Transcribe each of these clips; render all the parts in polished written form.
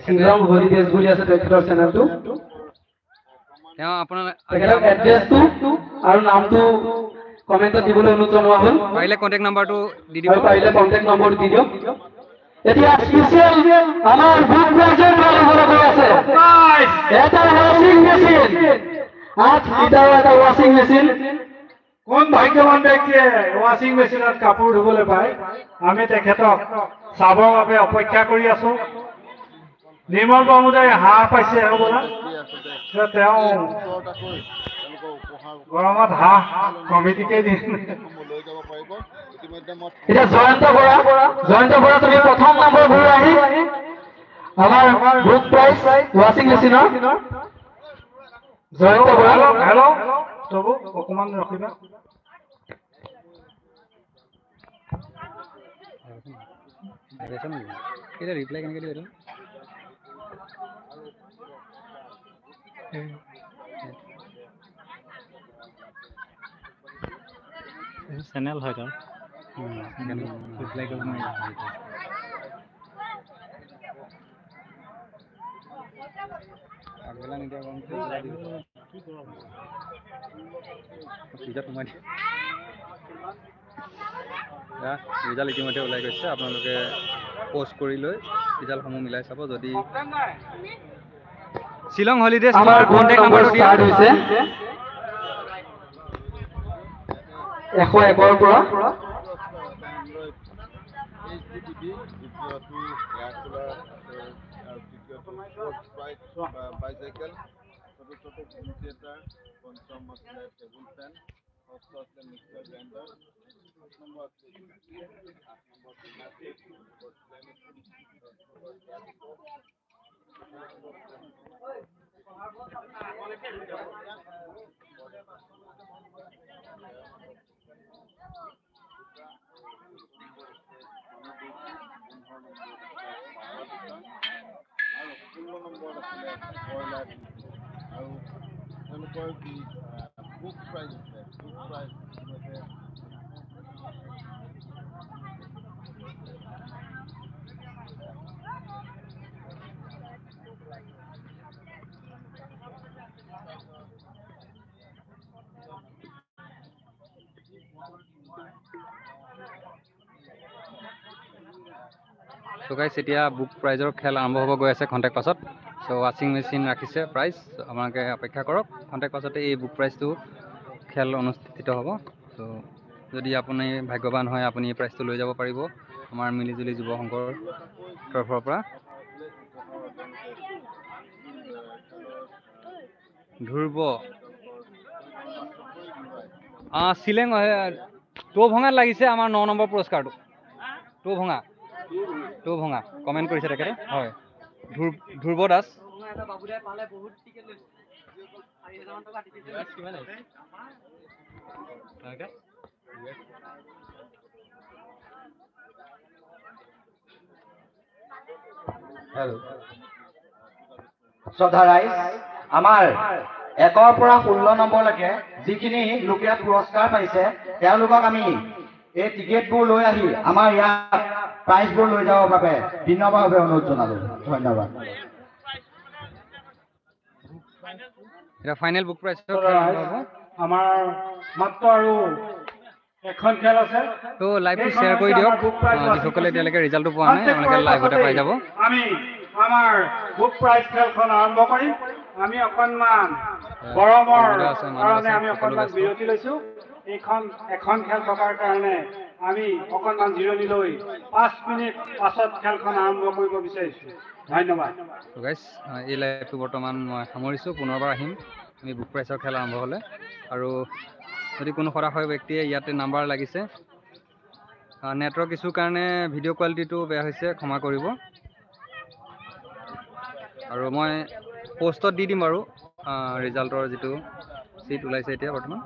Shillong holidays বুলি আছে তেখেতৰ চেনেলটো। তেওঁ আপোনাৰ তেখেতৰ এড্ৰেছটো আৰু নামটো কমেণ্টত দিবলৈ অনুৰোধ জনোৱা হ'ল। পাৰিলে কণ্টেক্ট নাম্বাৰটো দি দিব। আৰু পাৰিলে কণ্টেক্ট নম্বৰটো দি দিয়ক। এতিয়া স্পেচিয়েল আমাৰ বুক প্ৰাইজৰ মালিকসকল হৈ আছে। এটা ৱাশ্বিং মেচিন, 8 লিটাৰৰ এটা ৱাশ্বিং মেচিন। কোন ভাগ্যৱান ব্যক্তিয়ে ৱাশ্বিং মেচিনত কাপোৰ ধুবলৈ পায়? আমি তেখেতক চাবৰ বাবে অপেক্ষা কৰি আছো। নিৰ্মল বাবুদাই হাঁহ পাইছে হ'বলা, তেওঁ গৰমত হাঁহ কমিটিকে দিয়ে। এতিয়া জয়ন্ত বৰা তুমি প্ৰথম নম্বৰ ঘূৰি আহি আমাৰ বুক প্ৰাইজ ৱাশ্বিং মেচিনৰ জয়ন্ত বৰা। হেল্ল' তবু অকমান ৰখিবা। ৰিপ্লাই কেনেকৈ দিব? চেনেল হয় তাৰ ৰিপ্লাই কৰিব নোৱাৰি। আগবেলা নিদিয়া ৰিজাল্ট ইতিমধ্যে ওলাই গৈছে। আপোনালোকে পোষ্ট কৰি লৈ ৰিজাল্টসমূহ মিলাই চাব। যদি শ্বিলং হলিডেজ আমাৰ কণ্টেক্ট নাম্বাৰটো দিয়া হৈছে 101ৰ পৰা। বাইসাইকেল, ছোট ছোট হোম থিয়েটার, পঞ্চম আসলে টেবিল ফ্যান, ষষ্ঠ আসলে মিক্সার গ্রাইন্ডার, 7 নম্বর আছে 8 নম্বর জিমনাস্টিক, 9 নম্বর সেলাই মেশিন, 10 নম্বর গ্যাস স্টোভ, 11 নম্বর আৰু 16 নম্বৰ আছিলে ব্ৰইলাৰ আৰু তেওঁলোকৰ যি বুক প্ৰাইজ আছে, বুক প্ৰাইজ ইতিমধ্যে চ' গাইছ এতিয়া বুক প্ৰাইজৰ খেল আৰম্ভ হ'ব গৈ আছে খন্তেক পাছত। চ' ৱাশ্বিং মেচিন ৰাখিছে প্ৰাইজ, আপোনালোকে অপেক্ষা কৰক। খন্তেক পাছতে এই বুক প্ৰাইজটো খেল অনুষ্ঠিত হ'ব। চ' যদি আপুনি ভাগ্যৱান হয় আপুনি এই প্ৰাইজটো লৈ যাব পাৰিব আমাৰ মিলিজুলি যুৱ সংঘৰ তৰফৰ পৰা। ধ্ৰুৱ শ্বিলং টৌ ভঙাত লাগিছে আমাৰ 9 নম্বৰ পুৰস্কাৰটো। টৌ ভঙা কমেণ্ট কৰিছে তেখেতে। হয়, ধ্ৰুৱ দাস। শ্ৰদ্ধা ৰাইজ, আমাৰ 1ৰ পৰা 16 নম্বৰলৈকে যিখিনি লোকে পুৰস্কাৰ পাইছে তেওঁলোকক আমি এই টিকেটবোৰ লৈ আহি আমাৰ ইয়াত প্ৰাইজবোৰ লৈ যাবৰ বাবে বিনম্ৰভাৱে অনুৰোধ জনালোঁ। ধন্যবাদ। এতিয়া ফাইনেল বুক প্ৰাইজ আমাৰ মাত্ৰ আৰু এখন খেল আছে। তো লাইভটো শ্বেয়াৰ কৰি দিয়ক। যিসকলে এতিয়ালৈকে ৰিজাল্টটো পোৱা নাই আপোনালোকে লাইভতে পাই যাব। আমি আমাৰ বুক প্ৰাইজ খেলখন আৰম্ভ কৰিম। আমি অকণমান গৰমৰ কাৰণে আমি অকণমান বিৰতি লৈছোঁ। এখন খেল থকাৰ কাৰণে আমি অকণমান জিৰণি লৈ 5 মিনিট পাছত খেলখন আৰম্ভ কৰিব বিচাৰিছোঁ। ধন্যবাদ। গাইজ এই লাইভটো বৰ্তমান মই সামৰিছোঁ। পুনৰবাৰ আহিম আমি বুক প্ৰাইজৰ খেল আৰম্ভ হ'লে। আৰু যদি কোনো সদাশয় ব্যক্তিয়ে ইয়াতে নাম্বাৰ লাগিছে, নেটৱৰ্ক ইছ্যুৰ কাৰণে ভিডিঅ' কোৱালিটিটো বেয়া হৈছে, ক্ষমা কৰিব। আৰু মই পোষ্টত দি দিম বাৰু ৰিজাল্টৰ যিটো চিট ওলাইছে এতিয়া বৰ্তমান।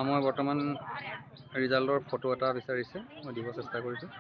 মই বৰ্তমান ৰিজাল্টৰ ফটো এটা বিচাৰিছে, মই দিব চেষ্টা কৰিছোঁ।